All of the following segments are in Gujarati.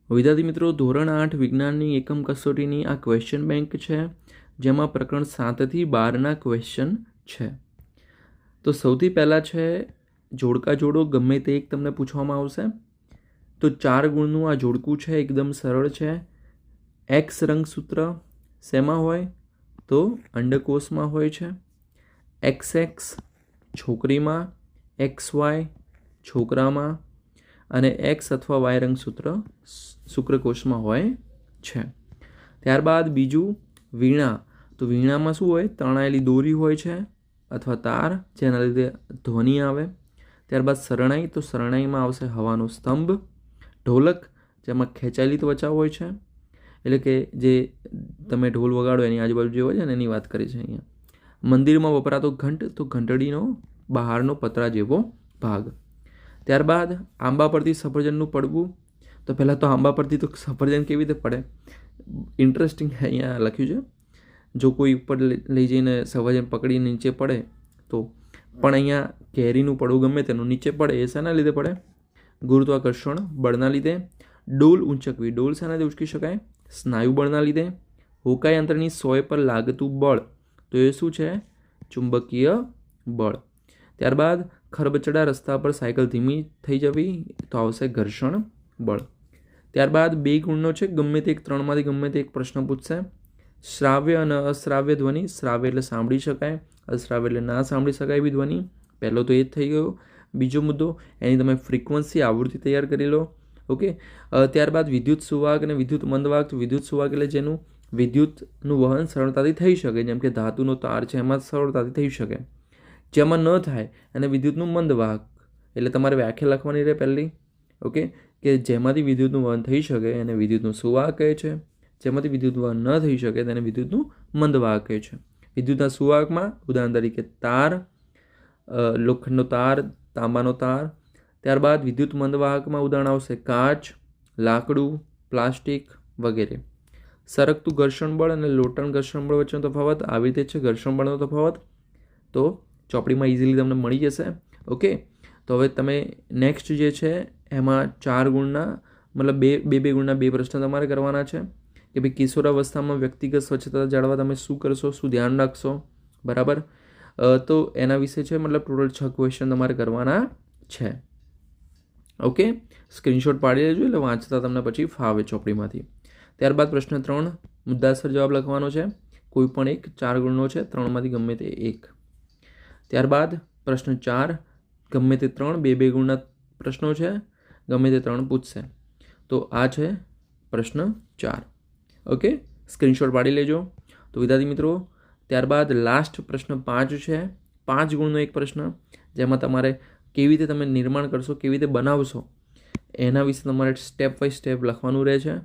વિદ્યાર્થી મિત્રો, ધોરણ 8 વિજ્ઞાનની એકમ કસોટીની આ ક્વેશ્ચન બેંક છે, જેમાં પ્રકરણ 7 થી 12ના ક્વેશ્ચન છે. તો સૌથી પહેલાં છે જોડકા જોડો, ગમે તે એક તમને પૂછવામાં આવશે. તો 4 ગુણનું આ જોડકું છે, એકદમ સરળ છે. એક્સ રંગસૂત્ર શેમાં હોય? તો અંડકોષમાં હોય છે. એક્સ એક્સ છોકરીમાં, એક્સ વાય છોકરામાં અને એક્સ અથવા વાય રંગસૂત્ર શુક્રકોષમાં હોય છે. ત્યારબાદ બીજું વીણા. તો વીણામાં શું હોય? તણાયેલી દોરી હોય છે અથવા તાર, જેના લીધે ધ્વનિ આવે. ત્યારબાદ શરણાઈ. તો શરણાઈમાં આવશે હવાનો સ્તંભ. ઢોલક, જેમાં ખેંચાયેલી ત્વચા હોય છે, એટલે કે જે તમે ઢોલ વગાડો એની આજુબાજુ જે હોય છે ને એની વાત કરી છે અહીંયા. મંદિરમાં વપરાતો ઘંટ. તો ઘંટડીનો બહારનો પતરા જેવો ભાગ. ત્યારબાદ આંબા પરથી સફરજનનું પડવું. તો પહેલાં તો આંબા પરથી તો સફરજન કેવી રીતે પડે? ઇન્ટરેસ્ટિંગ અહીંયા લખ્યું છે. જો કોઈ ઉપર લઈ જઈને સફરજન પકડીને નીચે પડે તો, પણ અહીંયા કેરીનું પડવું ગમે તેનું નીચે પડે, એ શાના લીધે પડે? ગુરુત્વાકર્ષણ બળના લીધે. ડોલ ઊંચકવી. ડોલ શાના લીધે ઉંચકી શકાય? સ્નાયુ બળના લીધે. હોકાઈ યંત્રની સોય પર લાગતું બળ. તો એ શું છે? ચુંબકીય બળ. ત્યારબાદ ખરબચડા રસ્તા પર સાયકલ ધીમી થઈ જવી. તો આવશે ઘર્ષણ બળ. ત્યારબાદ 2 ગુણનો છે, ગમે તે એક 3માંથી ગમે તે એક પ્રશ્ન પૂછશે. શ્રાવ્ય અને અશ્રાવ્ય ધ્વનિ. શ્રાવ્ય એટલે સાંભળી શકાય, અશ્રાવ્ય એટલે ના સાંભળી શકાય એવી ધ્વનિ. પહેલો તો એ જ થઈ ગયો. બીજો મુદ્દો, એની તમે ફ્રીક્વન્સી આવૃત્તિ તૈયાર કરી લો. ઓકે. ત્યારબાદ વિદ્યુત સુવાહક અને વિદ્યુત મંદવાહક. વિદ્યુત સુવાહક એટલે જેનું વિદ્યુતનું વહન સરળતાથી થઈ શકે, જેમ કે ધાતુનો તાર છે એમાં સરળતાથી થઈ શકે. જેમાં ન થાય અને વિદ્યુતનું મંદવાહક, એટલે તમારે વ્યાખ્યા લખવાની રહે પહેલી. ઓકે, કે જેમાંથી વિદ્યુતનું વહન થઈ શકે એને વિદ્યુતનું સુવાહક કહે છે. જેમાંથી વિદ્યુત વહન ન થઈ શકે તેને વિદ્યુતનું મંદવાહક કહે છે. વિદ્યુતના સુવાહકમાં ઉદાહરણ તરીકે તાર, લોખંડનો તાર, તાંબાનો તાર. ત્યારબાદ વિદ્યુત મંદવાહકમાં ઉદાહરણ આવશે કાચ, લાકડું, પ્લાસ્ટિક વગેરે. સરકતું ઘર્ષણ બળ અને લોટન ઘર્ષણ બળ વચ્ચેનો તફાવત આવી રીતે છે. ઘર્ષણ બળનો તફાવત તો ચોપડીમાં ઇઝીલી તમને મળી જશે. ઓકે. તો હવે તમે નેક્સ્ટ જે છે એમાં 4 ગુણના મતલબ બે ગુણના 2 પ્રશ્ન તમારે કરવાના છે કે ભાઈ કિશોરાવસ્થામાં વ્યક્તિગત સ્વચ્છતા જાળવવા તમે શું કરશો, શું ધ્યાન રાખશો, બરાબર. તો એના વિશે છે, મતલબ ટોટલ 6 ક્વેશ્ચન તમારે કરવાના છે. ઓકે, સ્ક્રીનશોટ પાડી લેજો એટલે વાંચતા તમને પછી ફાવે ચોપડીમાંથી. ત્યારબાદ પ્રશ્ન 3 મુદ્દાસર જવાબ લખવાનો છે. કોઈ પણ એક 4 ગુણનો છે, 3માંથી ગમે તે એક. ત્યારબાદ પ્રશ્ન 4 ગમે તે 3 2 ગુણના પ્રશ્નો છે, ગમે તે 3 પૂછશે. તો આ છે પ્રશ્ન 4. ઓકે, સ્ક્રીનશોટ પાડી લેજો. તો વિદ્યાર્થી મિત્રો, ત્યારબાદ લાસ્ટ પ્રશ્ન 5 છે. 5 ગુણનો એક પ્રશ્ન, જેમાં તમારે કેવી રીતે તમે નિર્માણ કરશો, કેવી રીતે બનાવશો, એના વિશે તમારે સ્ટેપ બાય સ્ટેપ લખવાનું રહે છે.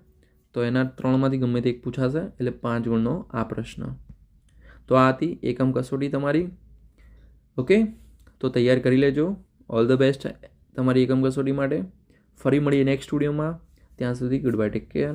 તો એના 3માંથી ગમે તે એક પૂછાશે, એટલે 5 ગુણનો આ પ્રશ્ન. તો આ હતી એકમ કસોટી તમારી. ઓકે, તો તૈયાર કરી લેજો. ઓલ ધ બેસ્ટ તમારી એકમ કસોટી માટે. ફરી મળીએ નેક્સ્ટ સ્ટુડિયોમાં. ત્યાં સુધી ગુડ બાય, ટેક કેર.